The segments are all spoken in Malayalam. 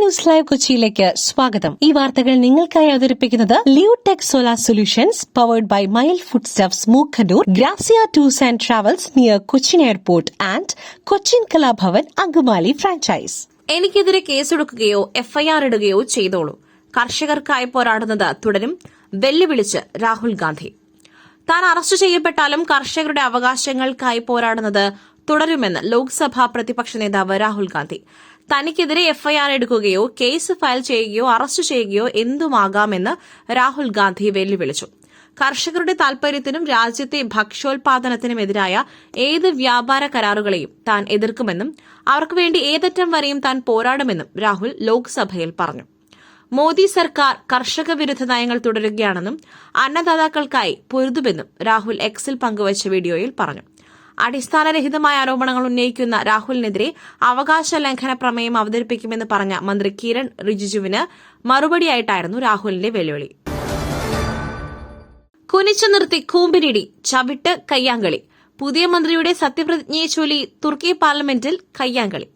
ന്യൂസ് ലൈവ് കൊച്ചിയിലേക്ക് സ്വാഗതം. ഈ വാർത്തകൾ നിങ്ങൾക്കായി അവതരിപ്പിക്കുന്നത് Leotech solar solutions powered by mile food stuffs Mookkannoor, Grazia tours and travels near Cochin airport and Cochin Kalabhavan Angamaly franchise. എനിക്കെതിരെ കേസെടുക്കുകയോ എഫ്ഐആർ ഇടുകയോ ചെയ്തോളൂ. കർഷകർക്കായി പോരാടുന്നത് തുടരും. വെല്ലുവിളിച്ച് രാഹുൽ ഗാന്ധി. താൻ അറസ്റ്റ് ചെയ്യപ്പെട്ടാലും കർഷകരുടെ അവകാശങ്ങൾക്കായി പോരാടുന്നത് തുടരുമെന്ന് ലോക്സഭാ പ്രതിപക്ഷ നേതാവ് രാഹുൽ ഗാന്ധി. തനിക്കെതിരെ എഫ്ഐആർ എടുക്കുകയോ കേസ് ഫയൽ ചെയ്യുകയോ അറസ്റ്റ് ചെയ്യുകയോ എന്തുമാകാമെന്ന് രാഹുൽ ഗാന്ധി വെല്ലുവിളിച്ചു. കർഷകരുടെ താൽപര്യത്തിനും രാജ്യത്തെ ഭക്ഷ്യോൽപാദനത്തിനുമെതിരായ ഏത് വ്യാപാര കരാറുകളെയും താൻ എതിർക്കുമെന്നും അവർക്കുവേണ്ടി ഏതറ്റം വരെയും താൻ പോരാടുമെന്നും രാഹുൽ ലോക്സഭയിൽ പറഞ്ഞു. മോദി സർക്കാർ കർഷക വിരുദ്ധ നയങ്ങൾ തുടരുകയാണെന്നും അന്നദാതാക്കൾക്കായി പൊരുതുമെന്നും രാഹുൽ എക്സിൽ പങ്കുവച്ച വീഡിയോയിൽ പറഞ്ഞു. അടിസ്ഥാനരഹിതമായ ആരോപണങ്ങൾ ഉന്നയിക്കുന്ന രാഹുലിനെതിരെ അവകാശ ലംഘന പ്രമേയം അവതരിപ്പിക്കുമെന്ന് പറഞ്ഞ മന്ത്രി കിരൺ റിജിജുവിന് മറുപടിയായിട്ടായിരുന്നു രാഹുലിന്റെ വെല്ലുവിളി. കുനിച്ചു നിർത്തി കൂമ്പിനിടി, ചവിട്ട് കയ്യാങ്കളി. പുതിയ മന്ത്രിയുടെ സത്യപ്രതിജ്ഞയെ ചൊല്ലി തുർക്കി പാർലമെന്റിൽ കയ്യാങ്കളി.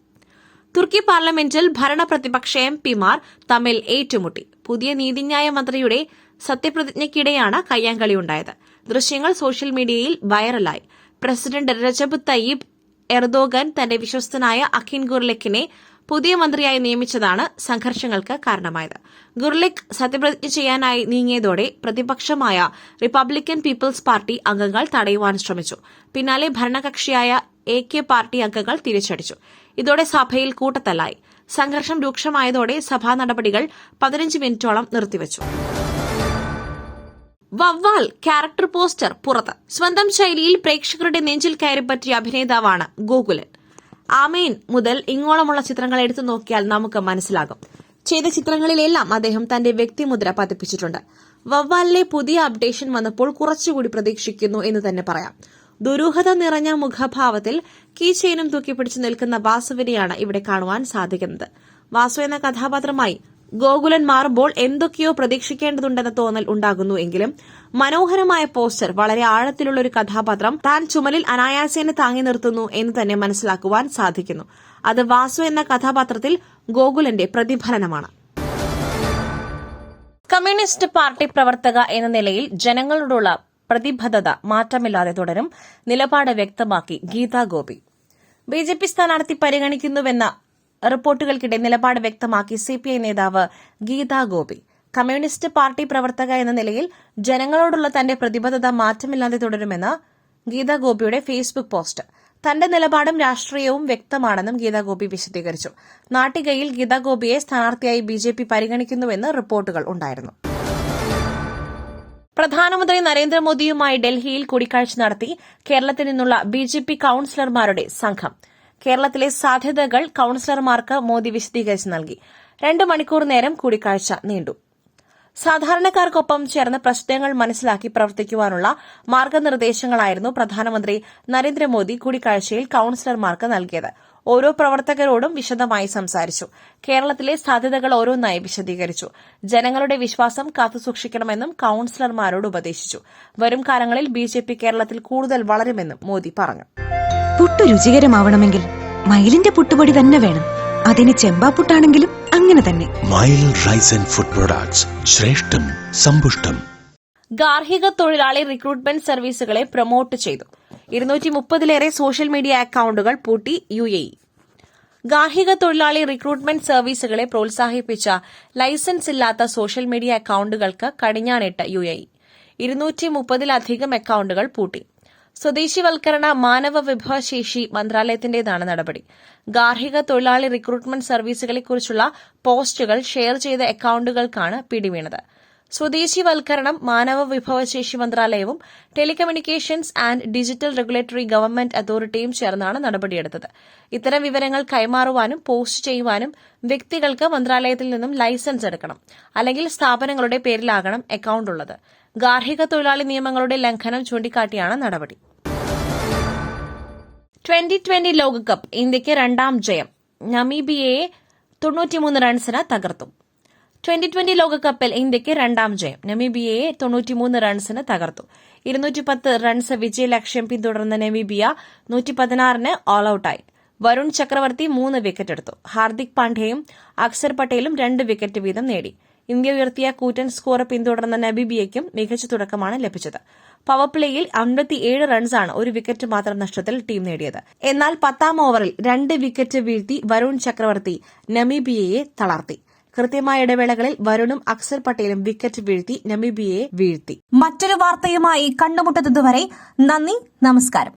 തുർക്കി പാർലമെന്റിൽ ഭരണപ്രതിപക്ഷ എംപിമാർ തമ്മിൽ ഏറ്റുമുട്ടി. പുതിയ നീതിന്യായ മന്ത്രിയുടെ സത്യപ്രതിജ്ഞയ്ക്കിടെയാണ് കയ്യാങ്കളിയുണ്ടായത്. ദൃശ്യങ്ങൾ സോഷ്യൽ മീഡിയയിൽ വൈറലായി. പ്രസിഡന്റ് റജബ് തയ്യിബ് എർദോഗൻ തന്റെ വിശ്വസ്തനായ അഖിൻ ഗുർലിക്കിനെ പുതിയ മന്ത്രിയായി നിയമിച്ചതാണ് സംഘർഷങ്ങൾക്ക് കാരണമായത്. ഗുർലിക് സത്യപ്രതിജ്ഞ ചെയ്യാനായി നീങ്ങിയതോടെ പ്രതിപക്ഷമായ റിപ്പബ്ലിക്കൻ പീപ്പിൾസ് പാർട്ടി അംഗങ്ങൾ തടയുവാൻ ശ്രമിച്ചു. പിന്നാലെ ഭരണകക്ഷിയായ AK പാർട്ടി അംഗങ്ങൾ തിരിച്ചടിച്ചു. ഇതോടെ സഭയിൽ കൂട്ടത്തല്ലായി. സംഘർഷം രൂക്ഷമായതോടെ സഭാ നടപടികൾ 15 മിനിറ്റോളം നിർത്തിവച്ചു. വവ്വാൽ ക്യാരക്ടർ പോസ്റ്റർ പുറത്ത്. സ്വന്തം ശൈലിയിൽ പ്രേക്ഷകരുടെ നെഞ്ചിൽ കയറിപ്പറ്റിയ അഭിനേതാവാണ് ഗോകുലൻ. ആമേൻ മുതൽ ഇങ്ങോളമുള്ള ചിത്രങ്ങൾ എടുത്തു നോക്കിയാൽ നമുക്ക് മനസ്സിലാകും. ചെയ്ത ചിത്രങ്ങളിലെല്ലാം അദ്ദേഹം തന്റെ വ്യക്തിമുദ്ര പതിപ്പിച്ചിട്ടുണ്ട്. വവ്വാലിലെ പുതിയ അപ്ഡേഷൻ വന്നപ്പോൾ കുറച്ചുകൂടി പ്രതീക്ഷിക്കുന്നു എന്ന് തന്നെ പറയാം. ദുരൂഹത നിറഞ്ഞ മുഖഭാവത്തിൽ കീ ചെയിനും തൂക്കിപ്പിടിച്ച് നിൽക്കുന്ന വാസുവിനെയാണ് ഇവിടെ കാണുവാൻ സാധിക്കുന്നത്. വാസു എന്ന കഥാപാത്രമായി ഗോകുലൻ മാറുമ്പോൾ എന്തൊക്കെയോ പ്രതീക്ഷിക്കേണ്ടതുണ്ടെന്ന തോന്നൽ ഉണ്ടാകുന്നു. എങ്കിലും മനോഹരമായ പോസ്റ്റർ, വളരെ ആഴത്തിലുള്ള ഒരു കഥാപാത്രം താൻ ചുമലിൽ അനായാസേന താങ്ങി നിർത്തുന്നു എന്ന് തന്നെ മനസ്സിലാക്കുവാൻ സാധിക്കുന്നു. അത് വാസു എന്ന കഥാപാത്രത്തിൽ ഗോകുലന്റെ പ്രതിഫലനമാണ്. കമ്മ്യൂണിസ്റ്റ് പാർട്ടി പ്രവർത്തക എന്ന നിലയിൽ ജനങ്ങളോടുള്ള പ്രതിബദ്ധത മാറ്റമില്ലാതെ തുടരും. നിലപാട് വ്യക്തമാക്കി ഗീതാ ഗോപി. BJP സ്ഥാനാർത്ഥി പരിഗണിക്കുന്നുവെന്ന റിപ്പോർട്ടുകൾക്കിടെ നിലപാട് വ്യക്തമാക്കി CPI നേതാവ് ഗീതാ ഗോപി. കമ്മ്യൂണിസ്റ്റ് പാർട്ടി പ്രവർത്തക എന്ന നിലയിൽ ജനങ്ങളോടുള്ള തന്റെ പ്രതിബദ്ധത മാറ്റമില്ലാതെ തുടരുമെന്ന് ഗീതാ ഗോപിയുടെ ഫേസ്ബുക്ക് പോസ്റ്റ്. തന്റെ നിലപാടും രാഷ്ട്രീയവും വ്യക്തമാണെന്നും ഗീതാ ഗോപി വിശദീകരിച്ചു. നാട്ടികയിൽ ഗീതാ ഗോപിയെ സ്ഥാനാർത്ഥിയായി BJP പരിഗണിക്കുന്നുവെന്ന് റിപ്പോർട്ടുകൾ ഉണ്ടായിരുന്നു. പ്രധാനമന്ത്രി നരേന്ദ്രമോദിയുമായി ഡൽഹിയിൽ കൂടിക്കാഴ്ച നടത്തി കേരളത്തിൽ നിന്നുള്ള BJP കൌൺസിലർമാരുടെ സംഘം. കേരളത്തിലെ സാധ്യതകൾ കൌൺസിലർമാർക്ക് മോദി വിശദീകരിച്ച് നൽകി. 2 മണിക്കൂർ നേരം കൂടിക്കാഴ്ച നീണ്ടു. സാധാരണക്കാർക്കൊപ്പം ചേർന്ന് പ്രശ്നങ്ങൾ മനസ്സിലാക്കി പ്രവർത്തിക്കുവാനുള്ള മാർഗനിർദ്ദേശങ്ങളായിരുന്നു പ്രധാനമന്ത്രി നരേന്ദ്രമോദി കൂടിക്കാഴ്ചയിൽ കൌൺസിലർമാർക്ക് നൽകിയത്. ഓരോ പ്രവർത്തകരോടും വിശദമായി സംസാരിച്ചു. കേരളത്തിലെ സാധ്യതകൾ ഓരോന്നായി വിശദീകരിച്ചു. ജനങ്ങളുടെ വിശ്വാസം കാത്തുസൂക്ഷിക്കണമെന്നും കൌൺസിലർമാരോട് ഉപദേശിച്ചു. വരും കാലങ്ങളിൽ BJP കേരളത്തിൽ കൂടുതൽ വളരുമെന്നും മോദി പറഞ്ഞു. പുട്ട് രുചികരമാവണമെങ്കിൽ മയിലിന്റെ പുട്ടുപൊടി തന്നെ വേണം. അതിന് ചെമ്പാപ്പുട്ടാണെങ്കിലും അങ്ങനെ തന്നെ. മയിൽ റൈസ് ആൻഡ് ഫുഡ് പ്രൊഡക്ട്സ്, ശ്രേഷ്ഠം സമ്പുഷ്ടം. ഗാർഹിക തൊഴിലാളി റിക്രൂട്ട്മെന്റ് സർവീസുകളെ പ്രൊമോട്ട് ചെയ്തു. 230-ലേറെ സോഷ്യൽ മീഡിയ അക്കൌണ്ടുകൾ പൂട്ടി UAE. ഗാർഹിക തൊഴിലാളി റിക്രൂട്ട്മെന്റ് സർവീസുകളെ പ്രോത്സാഹിപ്പിച്ച ലൈസൻസ് ഇല്ലാത്ത സോഷ്യൽ മീഡിയ അക്കൌണ്ടുകൾക്ക് കടിഞ്ഞാണിട്ട് UAE. 230-ലധികം അക്കൌണ്ടുകൾ പൂട്ടി. സ്വദേശിവൽക്കരണ മാനവ വിഭവശേഷി മന്ത്രാലയത്തിന്റേതാണ് നടപടി. ഗാർഹിക തൊഴിലാളി റിക്രൂട്ട്മെന്റ് സർവീസുകളെക്കുറിച്ചുള്ള പോസ്റ്റുകൾ ഷെയർ ചെയ്ത അക്കൌണ്ടുകൾക്കാണ് പിടിവീണത്. സ്വദേശിവൽക്കരണം മാനവ വിഭവശേഷി മന്ത്രാലയവും telecommunications and digital regulatory government അതോറിറ്റിയും ചേർന്നാണ് നടപടിയെടുത്തത്. ഇത്തരം വിവരങ്ങൾ കൈമാറുവാനും പോസ്റ്റ് ചെയ്യുവാനും വ്യക്തികൾക്ക് മന്ത്രാലയത്തിൽ നിന്നും ലൈസൻസ് എടുക്കണം. അല്ലെങ്കിൽ സ്ഥാപനങ്ങളുടെ പേരിലാകണം അക്കൌണ്ട് ഉള്ളത്. ഗാർഹിക തൊഴിലാളി നിയമങ്ങളുടെ ലംഘനം ചൂണ്ടിക്കാട്ടിയാണ് നടപടി. 2020 ലോകകപ്പ് ഇന്ത്യയ്ക്ക് 2ാം ജയം. നമീബിയയെ 93 റൺസിന് തകർത്തു. 2020 ലോകകപ്പിൽ ഇന്ത്യയ്ക്ക് 2ാം ജയം. നമീബിയയെ 93 റൺസിന് തകർത്തു. 210 റൺസ് വിജയലക്ഷ്യം പിന്തുടർന്ന നമീബിയ 116-ന് ഓൾ ഔട്ടായി. വരുൺ ചക്രവർത്തി 3 വിക്കറ്റ് എടുത്തു. ഹാർദിക് പാണ്ഡ്യയും അക്സർ പട്ടേലും 2 വിക്കറ്റ് വീതം നേടി. ഇന്ത്യ ഉയർത്തിയ കൂറ്റൻ സ്കോർ പിന്തുടർന്ന നമീബിയയ്ക്കും മികച്ച തുടക്കമാണ് ലഭിച്ചത്. പവർ പ്ലേയിൽ 57 റൺസാണ് 1 വിക്കറ്റ് മാത്രം നഷ്ടത്തിൽ ടീം നേടിയത്. എന്നാൽ 10ാം ഓവറിൽ 2 വിക്കറ്റ് വീഴ്ത്തി വരുൺ ചക്രവർത്തി നമീബിയയെ തളർത്തി. കൃത്യമായ ഇടവേളകളിൽ വരുണും അക്സർ പട്ടേലും വിക്കറ്റ് വീഴ്ത്തി നമീബിയയെ വീഴ്ത്തി. മറ്റൊരു വാർത്തയുമായി കണ്ടുമുട്ടുന്നതുവരെ നന്ദി, നമസ്കാരം.